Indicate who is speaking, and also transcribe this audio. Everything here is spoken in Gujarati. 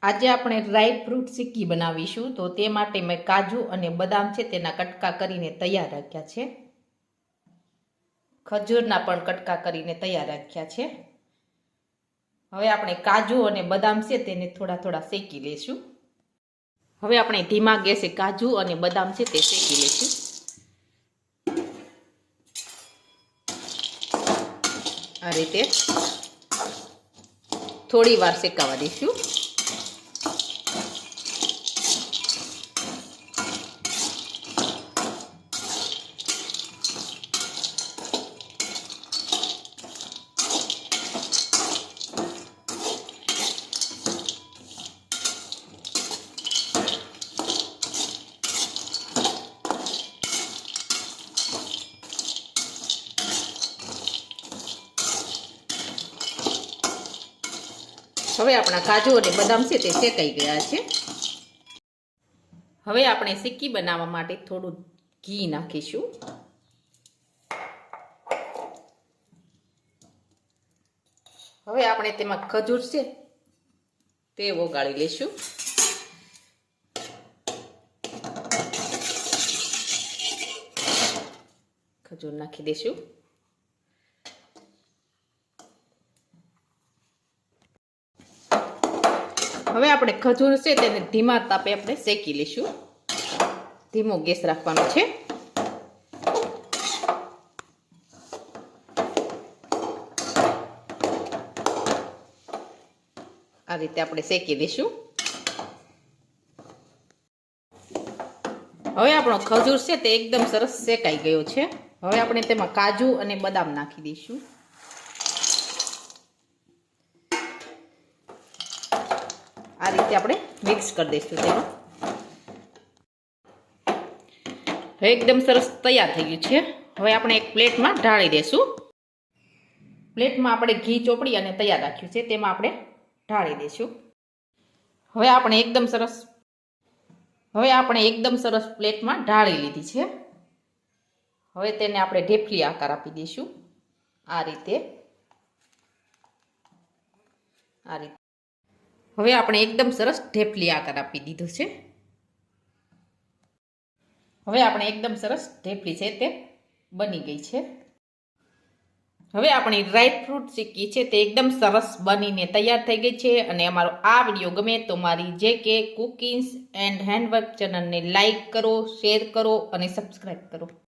Speaker 1: આજે આપણે ડ્રાય ફ્રૂટ સિક્કી બનાવીશું. તો તે માટે મેં કાજુ અને બદામ છે તેના કટકા કરીને તૈયાર રાખ્યા છે. ખજૂરના પણ કટકા કરીને તૈયાર રાખ્યા છે. હવે આપણે કાજુ અને બદામ છે તેને થોડા થોડા શેકી લઈશું. હવે આપણે ધીમા ગેસે કાજુ અને બદામ છે તે શેકી લઈશું. આ રીતે થોડી વાર શેકાવા દઈશું. હવે આપણા કાજુ અને બદામ છે તે શેકાઈ ગયા છે. હવે આપણે સિક્કી બનાવવા માટે થોડું ઘી નાખીશું. હવે આપણે તેમાં ખજૂર છે તે ઓગાળી લઈશું. ખજૂર નાખી દઈશું. હવે આપણે ખજૂર છે તેને ધીમા તાપે આપણે શેકી લઈશું. ધીમો ગેસ રાખવાનો છે. આ રીતે આપણે શેકી દઈશું. હવે આપણો ખજૂર છે તે એકદમ સરસ શેકાઈ ગયો છે. હવે આપણે તેમાં કાજુ અને બદામ નાખી દઈશું. આ રીતે આપણે મિક્સ કરી દઈશું. તેમાં હવે એકદમ સરસ તૈયાર થઈ ગયું છે. હવે આપણે એક પ્લેટમાં ઢાળી દઈશું. પ્લેટમાં આપણે ઘી ચોપડી અને તૈયાર રાખ્યું છે તેમાં આપણે ઢાળી દઈશું. હવે આપણે એકદમ સરસ પ્લેટમાં ઢાળી લીધી છે. હવે તેને આપણે ઢેફલી આકાર આપી દઈશું. આ રીતે હવે આપણે એકદમ સરસ ઢેફલી આકાર આપી દીધો છે. હવે આપણે એકદમ સરસ ઢેફલી છે તે બની ગઈ છે. હવે આપણી ડ્રાય ફ્રૂટ સિક્કી છે તે એકદમ સરસ બનીને તૈયાર થઈ ગઈ છે. અને અમારો આ વિડીયો ગમે તો મારી JK કુકિંગ્સ એન્ડ હેન્ડવર્ક ચેનલને લાઈક કરો, શેર કરો અને સબસ્ક્રાઈબ કરો.